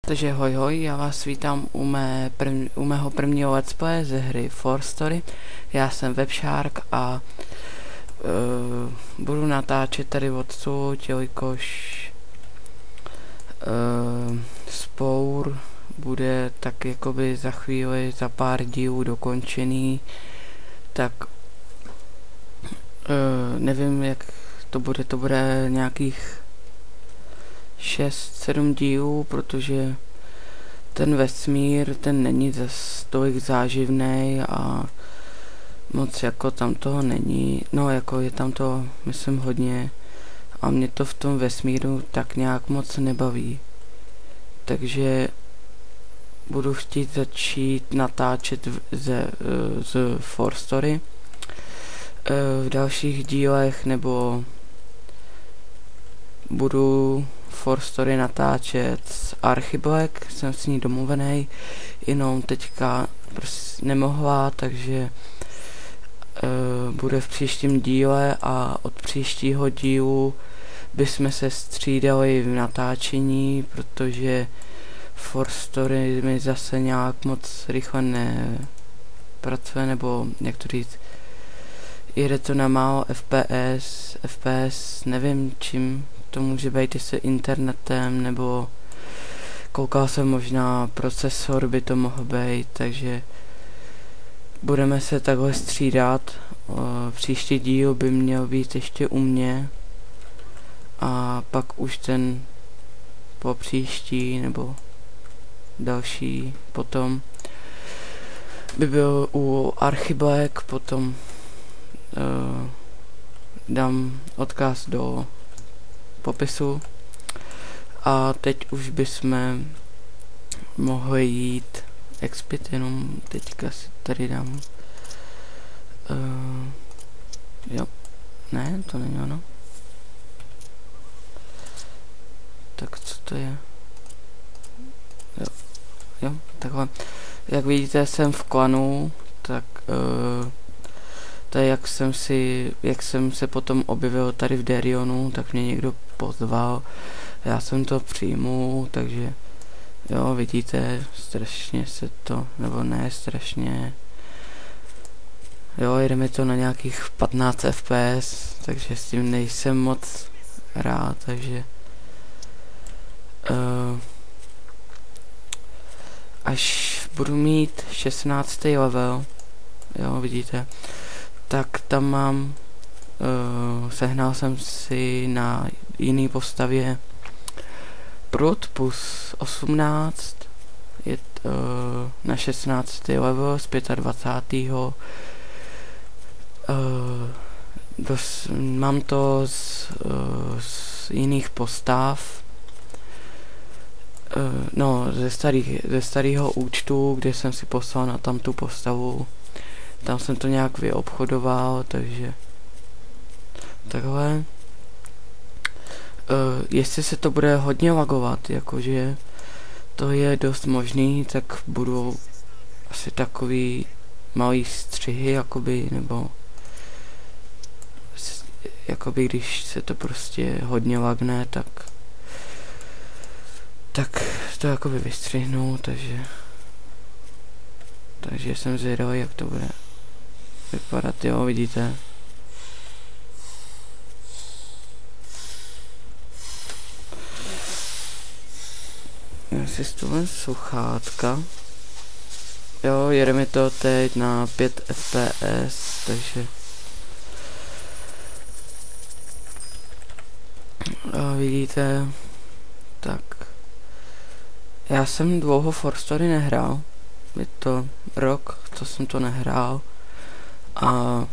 Takže hoj hoj, já vás vítám u mého prvního let's play ze hry For Story. Já jsem Webshark a budu natáčet tady odsud, jelikož Spour bude tak jakoby za chvíli, za pár dílů dokončený, tak nevím jak to bude nějakých 6-7 dílů, protože ten vesmír, ten není zas tolik záživný a moc jako tam toho není, no jako je tam to, myslím, hodně a mě to v tom vesmíru tak nějak moc nebaví. Takže budu chtít začít natáčet z For Story v dalších dílech, nebo budu For Story natáčet s Archiblack, jsem s ní domluvený, jenom teďka prostě nemohla, takže bude v příštím díle a od příštího dílu bychom se střídali v natáčení, protože For Story mi zase nějak moc rychle nepracuje, nebo jak to říct, jede to na málo FPS, nevím čím to může být, jestli internetem, nebo koukal jsem, možná procesor by to mohl být, takže budeme se takhle střídat. Příští díl by měl být ještě u mě a pak už ten po příští nebo další potom by byl u Archiblack, potom dám odkaz do popisu a teď už bychom mohli jít expit, jenom teďka si tady dám jo, ne, to není ono, tak co to je, jo, takhle, jak vidíte jsem v klanu, tak to je jak jsem se potom objevil tady v Derionu, tak mě někdo pozval, já jsem to přijmul, takže jo, vidíte, strašně se to, nebo ne strašně, jo, jede mi to na nějakých 15 FPS, takže s tím nejsem moc rád, takže až budu mít 16. level, jo, vidíte, tak tam mám, sehnal jsem si na jiný postavě Prut plus 18, je na 16. level z 25. Mám to z jiných postav, no ze starého účtu, kde jsem si poslal na tam tu postavu. Tam jsem to nějak vyobchodoval, takže takhle. Jestli se to bude hodně lagovat, jakože to je dost možný, tak budou asi takový malý střihy, jakoby, nebo jakoby když se to prostě hodně lagne, tak to jakoby vystřihnu, takže jsem zvědavý, jak to bude vypadat, jo, vidíte. Já si stůlem sluchátka. Jo, jede mi to teď na 5 FPS, takže vidíte, tak já jsem dlouho For Story nehrál, je to rok, co jsem to nehrál a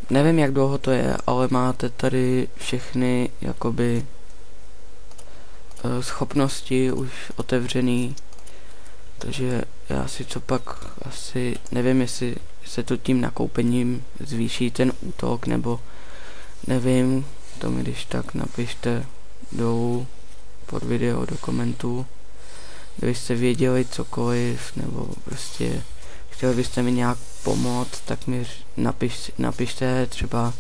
nevím jak dlouho to je, ale máte tady všechny jakoby schopnosti už otevřený, takže já si co pak asi nevím, jestli se to tím nakoupením zvýší ten útok, nebo nevím, to mi když tak napište dolů pod video do komentů, kdybyste věděli cokoliv, nebo prostě chtěli byste mi nějak pomoct, tak mi napište třeba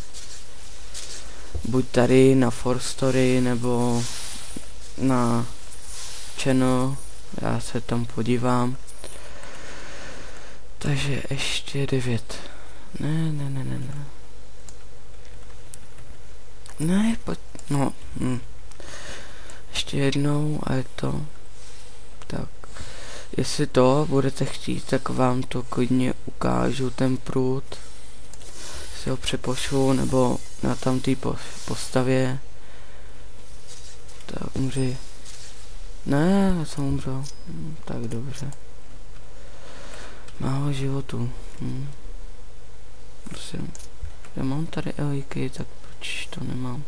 buď tady na For Story, nebo na channel Já se tam podívám. Takže ještě 9. Ne. Ne, pojď, no, ještě jednou a je to. Tak, jestli to budete chtít, tak vám to klidně ukážu, ten prut. Si ho přepošlu, nebo na tamtý postavě. Tak umři. Ne, já jsem umřel. Tak dobře. Málo životu. Prosím. Já mám tady elíky, tak proč to nemám?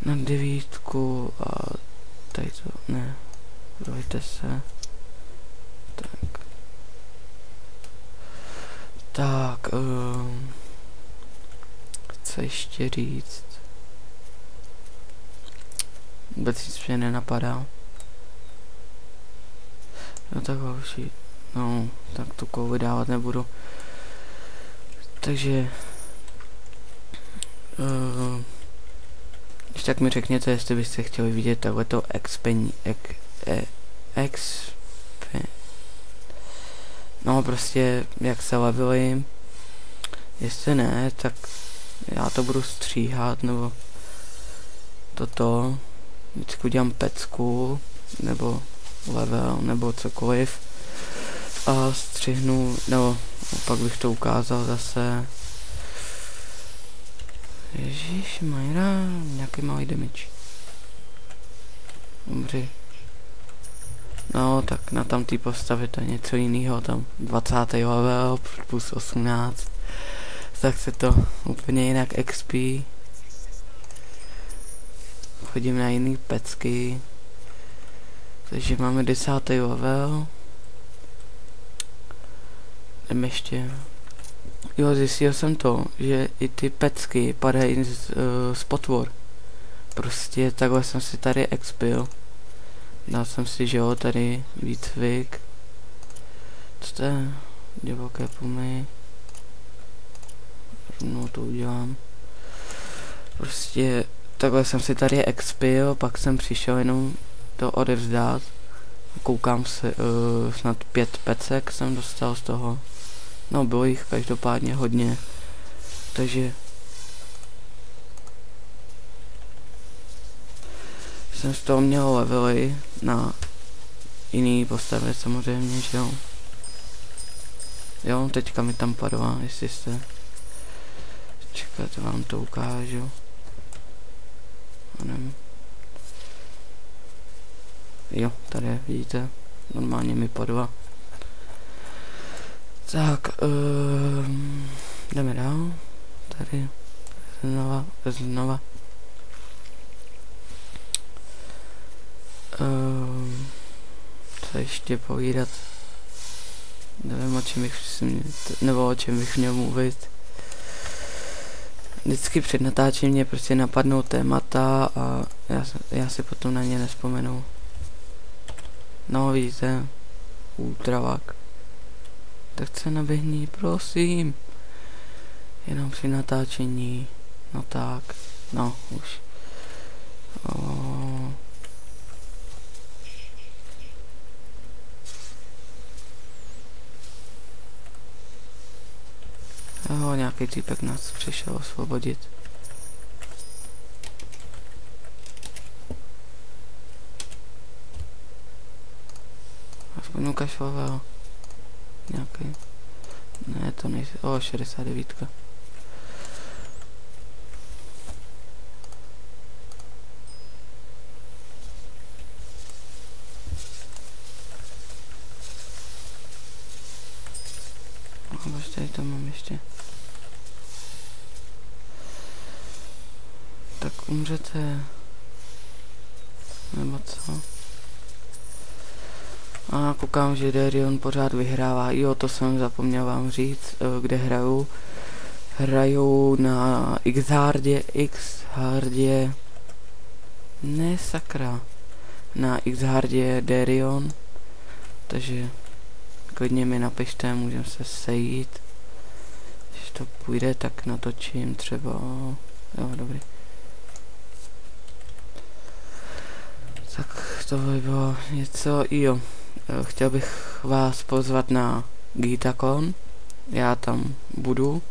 Na 9 a tady to, ne. Dojte se. Tak. Tak, chci ještě říct. Vůbec nic mě nenapadá. No tak hoši. No, tak tu kou vydávat nebudu. Takže když tak mi řekněte, jestli byste chtěli vidět takhleto no prostě jak se levelím. Jestli ne, tak já to budu stříhat, nebo toto. Vždycky udělám pecku, nebo level, nebo cokoliv. A střihnu, nebo pak bych to ukázal zase. Ježišmarja, nějaký malý damage. Dobře. No, tak na tamtý postavě to je něco jiného, tam 20. level plus 18. Tak se to úplně jinak XP. Chodím na jiný pecky. Takže máme 10. level. Jdem ještě. Jo, zjistil jsem to, že i ty pecky padají z potvor. Prostě takhle jsem si tady expil. Dal jsem si, že jo, tady výcvik. Co to je? Divoké pumy. No to udělám. Prostě takhle jsem si tady expil, pak jsem přišel jenom to odevzdat. Koukám se, snad 5 pecek jsem dostal z toho. No, bylo jich každopádně hodně. Takže jsem z toho měl levely na jiný postavě samozřejmě, že jo. Jo, teďka mi tam padla, jestli jste. Čekat, vám to ukážu. Jo, tady vidíte, normálně mi padla. Tak, jdeme dál. Tady znova. Co ještě povídat? Nevím, o čem bych měl mluvit. Vždycky před natáčením mě prostě napadnou témata a já si potom na ně nespomenu. No, vidíte, ultravak. Tak se naběhni, prosím. Jenom při natáčení. No tak, no už. Jo, nějaký týpek nás přišel osvobodit. Aspoň ukašloval. Nějaký. Ne, to nejsi. 69. Tady to mám ještě. Tak umřete. Nebo co? A koukám, že Darion pořád vyhrává. Jo, to jsem zapomněl vám říct, kde hraju. Hraju na X-hardě. Ne, sakra. Na X-hardě Darion. Takže klidně mi napište, můžeme se sejít. Když to půjde, tak natočím třeba. Jo, dobrý. Tak to by bylo něco, jo. Chtěl bych vás pozvat na Gitacon. Já tam budu.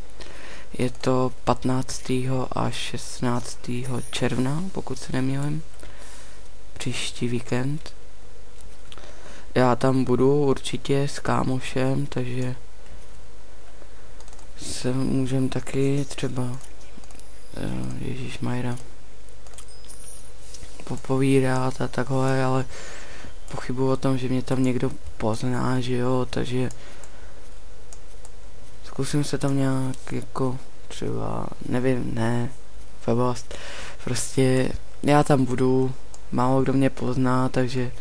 Je to 15. až 16. června, pokud se nemýlím. Příští víkend. Já tam budu určitě s kámošem, takže se můžem taky třeba ježišmajra popovídat a takhle, ale pochybuji o tom, že mě tam někdo pozná, že jo, takže zkusím se tam nějak jako třeba, nevím, ne, blbost, prostě já tam budu, málo kdo mě pozná, takže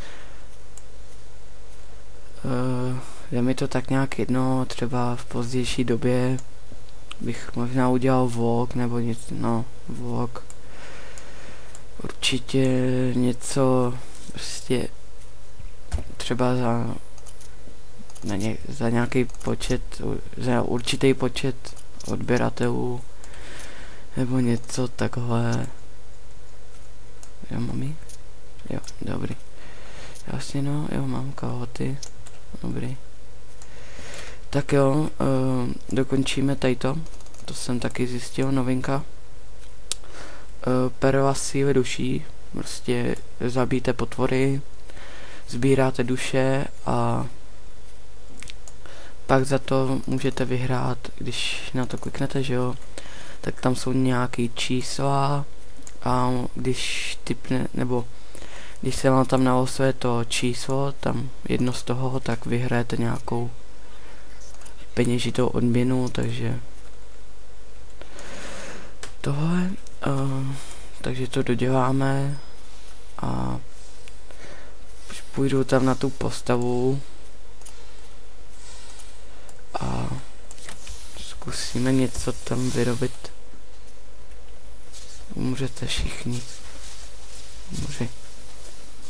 je mi to tak nějak jedno, třeba v pozdější době bych možná udělal vlog nebo něco, no, vlog. Určitě něco prostě třeba za nějaký počet, za určitý počet odběratelů nebo něco takhle. Jo, mami? Jo, dobrý. Jasně, no, jo, mám kalhoty. Dobrý. Tak jo, dokončíme tadyto. To jsem taky zjistil, novinka. Perla síly duší. Prostě zabijte potvory, sbíráte duše a pak za to můžete vyhrát, když na to kliknete, že jo, tak tam jsou nějaký čísla a když typne, nebo když se vám tam nalosuje to číslo, tam jedno z toho, tak vyhrajete nějakou peněžitou odměnu, takže tohle, takže to doděláme a už půjdu tam na tu postavu a zkusíme něco tam vyrobit. Umřete všichni.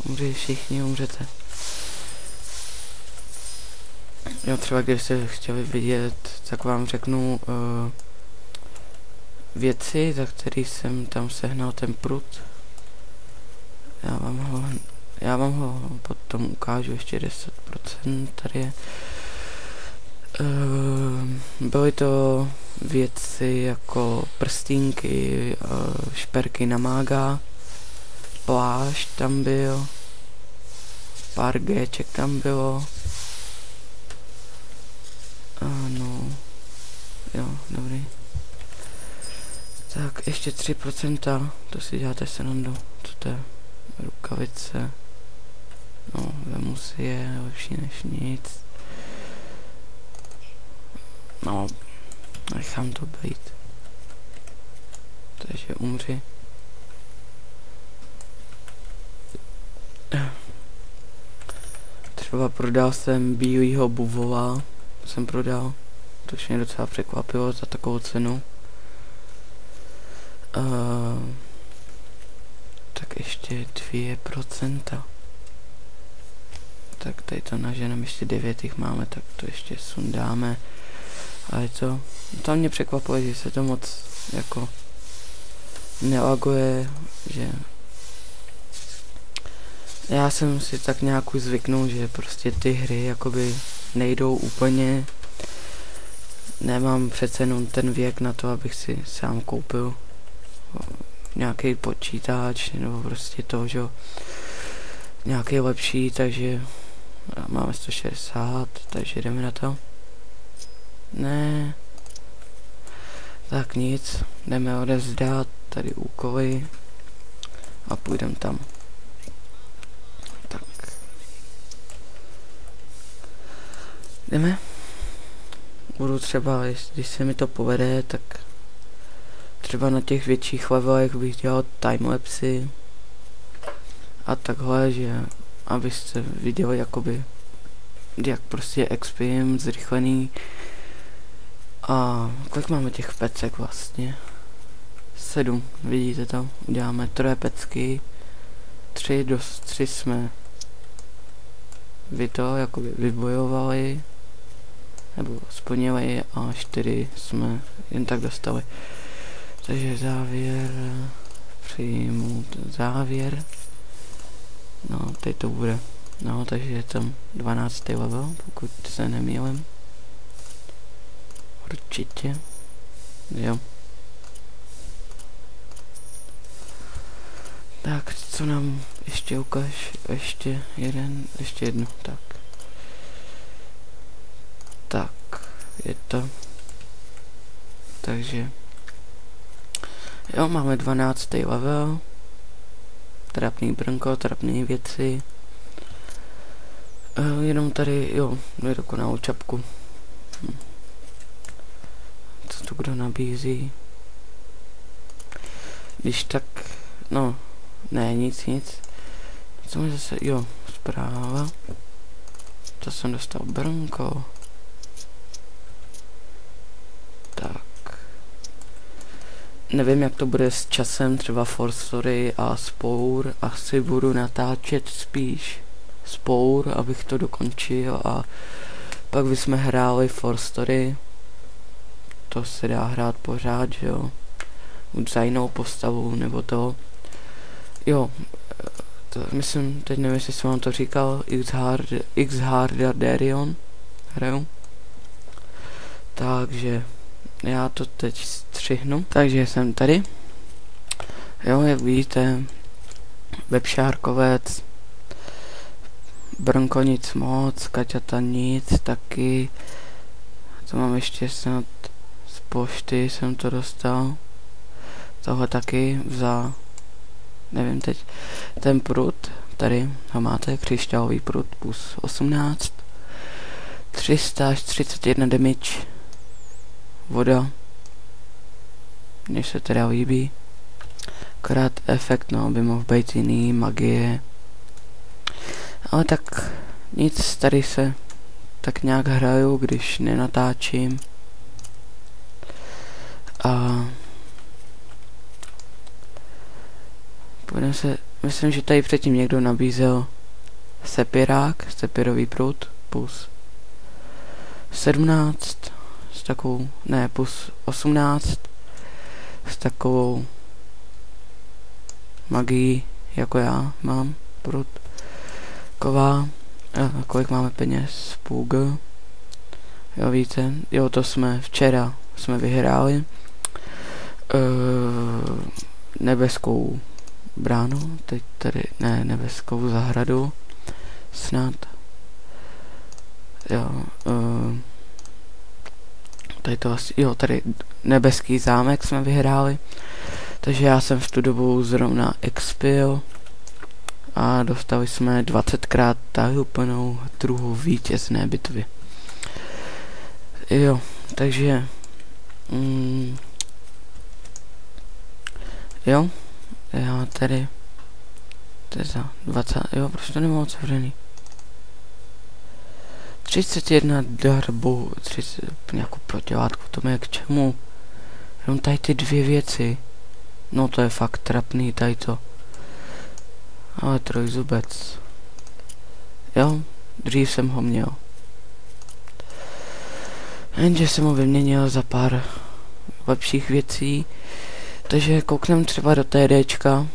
Umři všichni, umřete. Jo, třeba když jste chtěli vidět, tak vám řeknu věci, za který jsem tam sehnal ten prut. Já vám ho potom ukážu, ještě 10%, tady je. Byly to věci jako prstínky, šperky na mága, plášť tam byl, pár géček tam bylo. Ano, jo, dobrý. Tak ještě 3%, to si děláte srandu, co to je, rukavice, no, vemu si je, lepší než nic. No, nechám to být. Takže umři. Třeba prodal jsem bílýho buvola, jsem prodal, to mě docela překvapilo za takovou cenu. Tak ještě 2%. Tak tady to naženeme, ještě 9 jich máme, tak to ještě sundáme. A je to, tam mě překvapuje, že se to moc jako nelaguje, že já jsem si tak nějak už zvyknul, že prostě ty hry jakoby nejdou úplně, nemám přece jenom ten věk na to, abych si sám koupil nějaký počítač nebo prostě to, že nějaký lepší, takže máme 160, takže jdeme na to. Ne. Tak nic, jdeme odevzdat tady úkoly a půjdeme tam. Tak. Jdeme. Budu třeba, když se mi to povede, tak třeba na těch větších levelech bych dělal timelapsy a takhle, že abyste viděli jakoby jak prostě expím zrychlený. A kolik máme těch pecek vlastně? 7, vidíte to? Uděláme 3 pecky, 3 jsme jakoby vybojovali, nebo splnili a 4 jsme jen tak dostali. Takže závěr, přijmout závěr. No, teď to bude. No, takže je tam 12. level, pokud se nemýlím. Určitě. Jo. Tak, co nám ještě ukáž? Ještě jedno, tak. Tak, je to. Takže. Jo, máme 12. level. Trapný brnko, trapný věci. Jenom tady, jo, nedokonalou čapku. Co tu kdo nabízí? Když tak, no, ne, nic. Co mi zase, jo, zpráva. To jsem dostal brnko. Tak. Nevím, jak to bude s časem, třeba For Story a Spour. Asi budu natáčet spíš Spour, abych to dokončil a pak bychom hráli For Story. To se dá hrát pořád, že jo. Buď za jinou postavu, nebo to. Jo, to myslím, teď nevím, jestli jsem vám to říkal, X-Hardarion hraju. Takže já to teď střihnu. Takže jsem tady. Jo, jak vidíte, Webšárkovec, Brnko nic moc, Kaťata nic, taky. Co mám ještě snad z pošty jsem to dostal. Tohle taky za, nevím teď, ten prut, tady ho máte, křišťálový prut plus 18. 300 až 31 damage. Voda. Mně se teda líbí. Akorát efekt, no, by mohl být jiný, magie. Ale tak nic, tady se tak nějak hraju, když nenatáčím. A půjdeme se, myslím, že tady předtím někdo nabízel sepirák, sepirový prut, plus 17 s takovou, ne, plus 18 s takovou magií, jako já mám prut. Ková, kolik máme peněz, půl. Jo, víte, jo, to jsme včera vyhráli nebeskou bránu, teď tady, ne, nebeskou zahradu, snad, jo, tady to asi, jo, tady nebeský zámek jsme vyhráli, takže já jsem v tu dobu zrovna expil a dostali jsme 20krát tahuplnou druhou vítězné bitvy. Jo, takže jo, já tady to je za 20, jo, proč to nemám otevřený? 31 darbu, 30, nějakou protilátku, to je k čemu? Jenom tady ty dvě věci. No to je fakt trapný, tady to. Ale trojzubec. Jo, dřív jsem ho měl. Jenže jsem ho vyměnil za pár lepších věcí. Takže kouknem třeba do TDčka.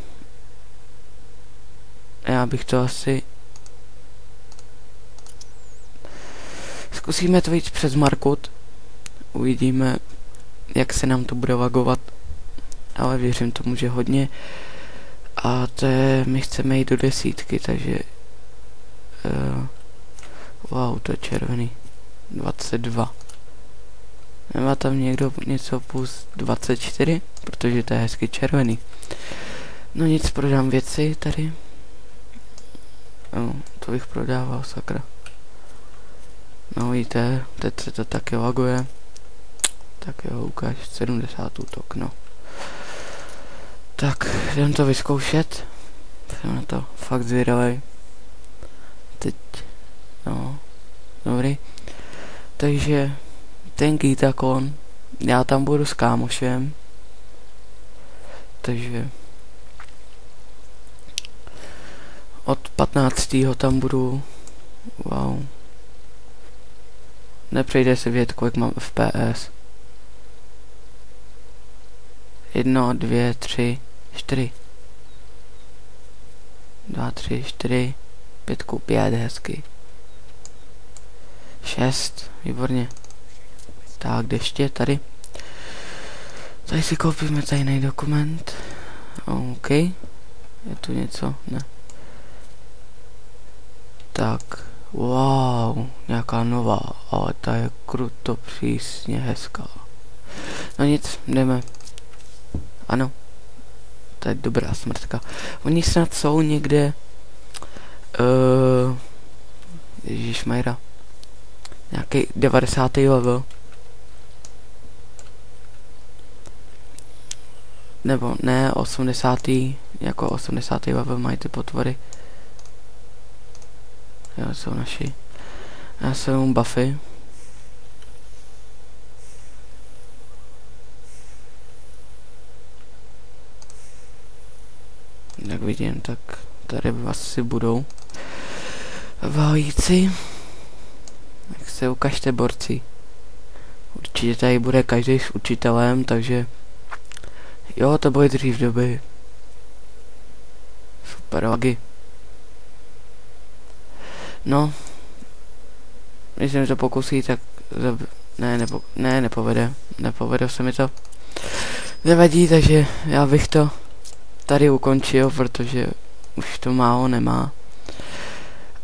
Já bych to asi... Zkusíme to víc přes Markut. Uvidíme, jak se nám to bude lagovat. Ale věřím tomu, že hodně. A to je, my chceme jít do 10, takže... wow, to je červený. 22. Nemá tam někdo něco plus 24? Protože to je hezky červený. No nic, prodám věci tady. No, to bych prodával, sakra. No víte, teď se to taky laguje. Tak jo, ukáž 70 útok, no. Tak, jdem to vyzkoušet. Jsem na to fakt zvědavý. Teď, no, dobrý. Takže, ten Gýtakon, já tam budu s kámošem. Takže, od 15. tam budu, wow. Nepřejde se vědět, kolik mám FPS. 1, 2, 3, 4. 2, 3, 4, 5, 5, hezky. 6, výborně. Tak, deště tady. Tady si koupíme tajný dokument. OK. Je tu něco? Ne. Tak. Wow, nějaká nová, ale ta je kruto přísně hezká. No nic, jdeme. Ano. To je dobrá smrtka. Oni snad jsou někde... Ježišmajra. Nějaký 90. level. Nebo ne, 80. Jako 80. level mají ty potvory. Jo, jsou naši. Já jsem buffy. Jak vidím, tak tady asi budou válíci. Tak se ukažte, borci. Určitě tady bude každý s učitelem, takže jo, to bude dřív doby. Super lagi. No, když se mi to pokusí, tak ne, nepovede se mi to. Nevadí, takže já bych to tady ukončil, protože už to málo nemá.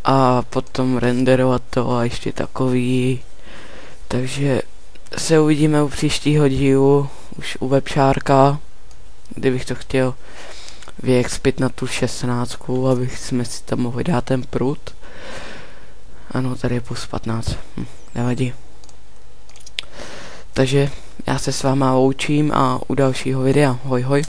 A potom renderovat to a ještě takový. Takže se uvidíme u příštího dílu, už u webšárka, kdybych to chtěl vyexpit na tu 16, abych jsme si tam mohli dát ten prut. Ano, tady je plus 15. Nevadí. Takže já se s váma loučím a u dalšího videa. Hoj hoj.